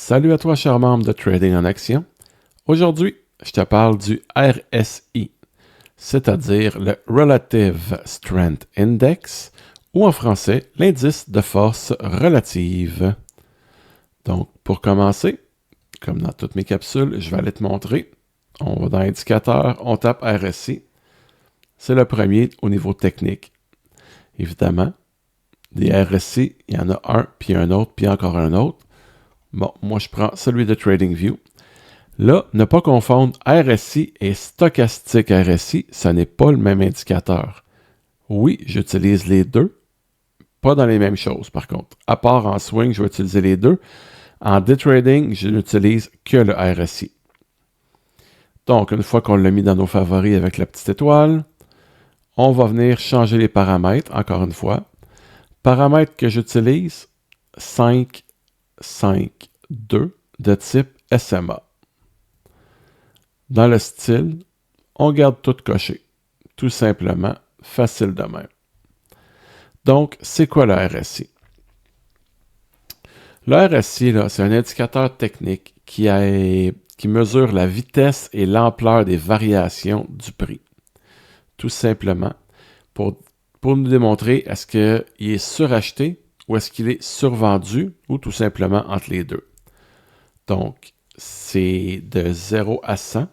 Salut à toi, cher membre de Trading en Action. Aujourd'hui, je te parle du RSI, c'est-à-dire le Relative Strength Index, ou en français, l'indice de force relative. Donc, pour commencer, comme dans toutes mes capsules, je vais aller te montrer. On va dans Indicateur, on tape RSI. C'est le premier au niveau technique. Évidemment, des RSI, il y en a un, puis un autre, puis encore un autre. Bon, moi, je prends celui de TradingView. Là, ne pas confondre RSI et stochastique RSI, ce n'est pas le même indicateur. Oui, j'utilise les deux, pas dans les mêmes choses par contre. À part en swing, je vais utiliser les deux. En day trading, je n'utilise que le RSI. Donc, une fois qu'on l'a mis dans nos favoris avec la petite étoile, on va venir changer les paramètres, encore une fois. Paramètres que j'utilise, 5, 5, 2 de type SMA. Dans le style, on garde tout coché. Tout simplement, facile de même. Donc, c'est quoi le RSI? Le RSI, c'est un indicateur technique qui mesure la vitesse et l'ampleur des variations du prix. Tout simplement, pour nous démontrer est-ce qu'il est suracheté ou est-ce qu'il est survendu ou tout simplement entre les deux. Donc, c'est de 0 à 100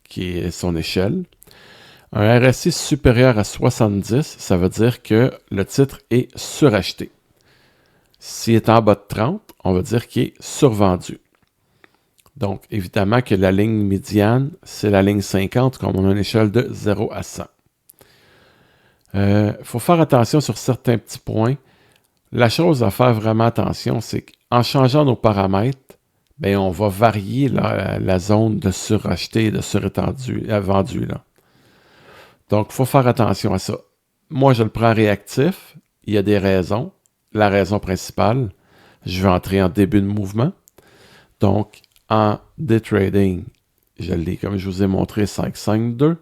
qui est son échelle. Un RSI supérieur à 70, ça veut dire que le titre est suracheté. S'il est en bas de 30, on va dire qu'il est survendu. Donc, évidemment que la ligne médiane, c'est la ligne 50, comme on a une échelle de 0 à 100. Faut faire attention sur certains petits points. La chose à faire vraiment attention, c'est qu'en changeant nos paramètres, bien, on va varier la zone de suracheté et de vendu. Là. Donc, il faut faire attention à ça. Moi, je le prends réactif. Il y a des raisons. La raison principale, je vais entrer en début de mouvement. Donc, en day trading, je l'ai, comme je vous ai montré, 5-5-2.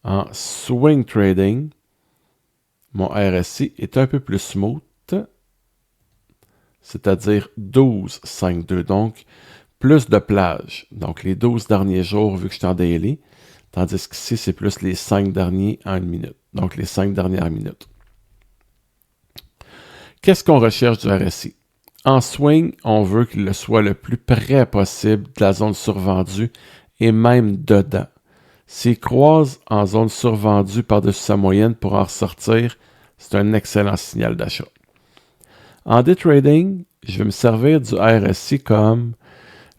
En swing trading, mon RSI est un peu plus smooth, c'est-à-dire 12-5-2. Donc, plus de plage. Donc, les 12 derniers jours, vu que je suis en daily, tandis qu'ici, c'est plus les 5 derniers en une minute. Donc, les 5 dernières minutes. Qu'est-ce qu'on recherche du RSI? En swing, on veut qu'il soit le plus près possible de la zone survendue et même dedans. S'il croise en zone survendue par-dessus sa moyenne pour en ressortir, c'est un excellent signal d'achat. En day trading, je vais me servir du RSI comme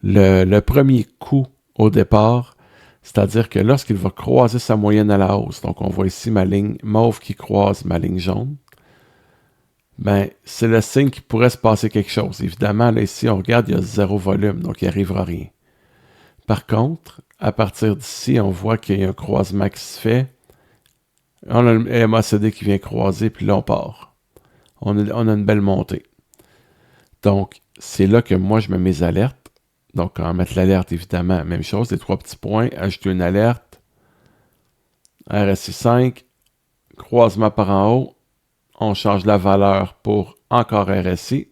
le premier coup au départ, c'est-à-dire que lorsqu'il va croiser sa moyenne à la hausse, donc on voit ici ma ligne mauve qui croise ma ligne jaune, ben, c'est le signe qu'il pourrait se passer quelque chose. Évidemment, là, ici, on regarde, il y a 0 volume, donc il n'arrivera rien. Par contre, à partir d'ici, on voit qu'il y a un croisement qui se fait. On a le MACD qui vient croiser, puis là, on part. On a une belle montée. Donc, c'est là que moi, je mets mes alertes. Donc, en mettre l'alerte, évidemment, même chose, les 3 petits points, ajouter une alerte. RSI 5, croisement par en haut. On change la valeur pour encore RSI.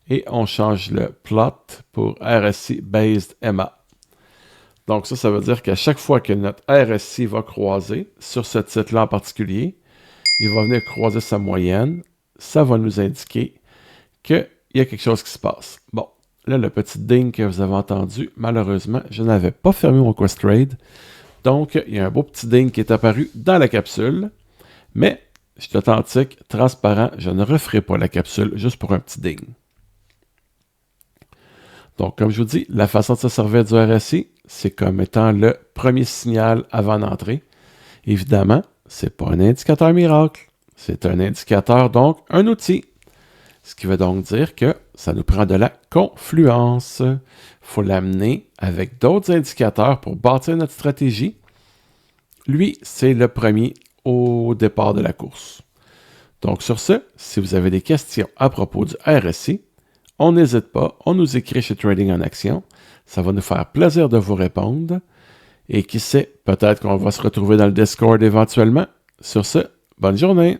Et on change le plot pour RSI Based MA. Donc ça veut dire qu'à chaque fois que notre RSI va croiser, sur ce titre-là en particulier, il va venir croiser sa moyenne. Ça va nous indiquer qu'il y a quelque chose qui se passe. Bon, là, le petit ding que vous avez entendu, malheureusement, je n'avais pas fermé mon Questrade. Donc, il y a un beau petit ding qui est apparu dans la capsule. Mais, je suis authentique, transparent, je ne referai pas la capsule juste pour un petit ding. Donc, comme je vous dis, la façon de se servir du RSI, c'est comme étant le premier signal avant d'entrer. Évidemment, ce n'est pas un indicateur miracle. C'est un indicateur, donc un outil. Ce qui veut donc dire que ça nous prend de la confluence. Il faut l'amener avec d'autres indicateurs pour bâtir notre stratégie. Lui, c'est le premier au départ de la course. Donc sur ce, si vous avez des questions à propos du RSI, on n'hésite pas, on nous écrit chez Trading en Action. Ça va nous faire plaisir de vous répondre. Et qui sait, peut-être qu'on va se retrouver dans le Discord éventuellement. Sur ce, bonne journée!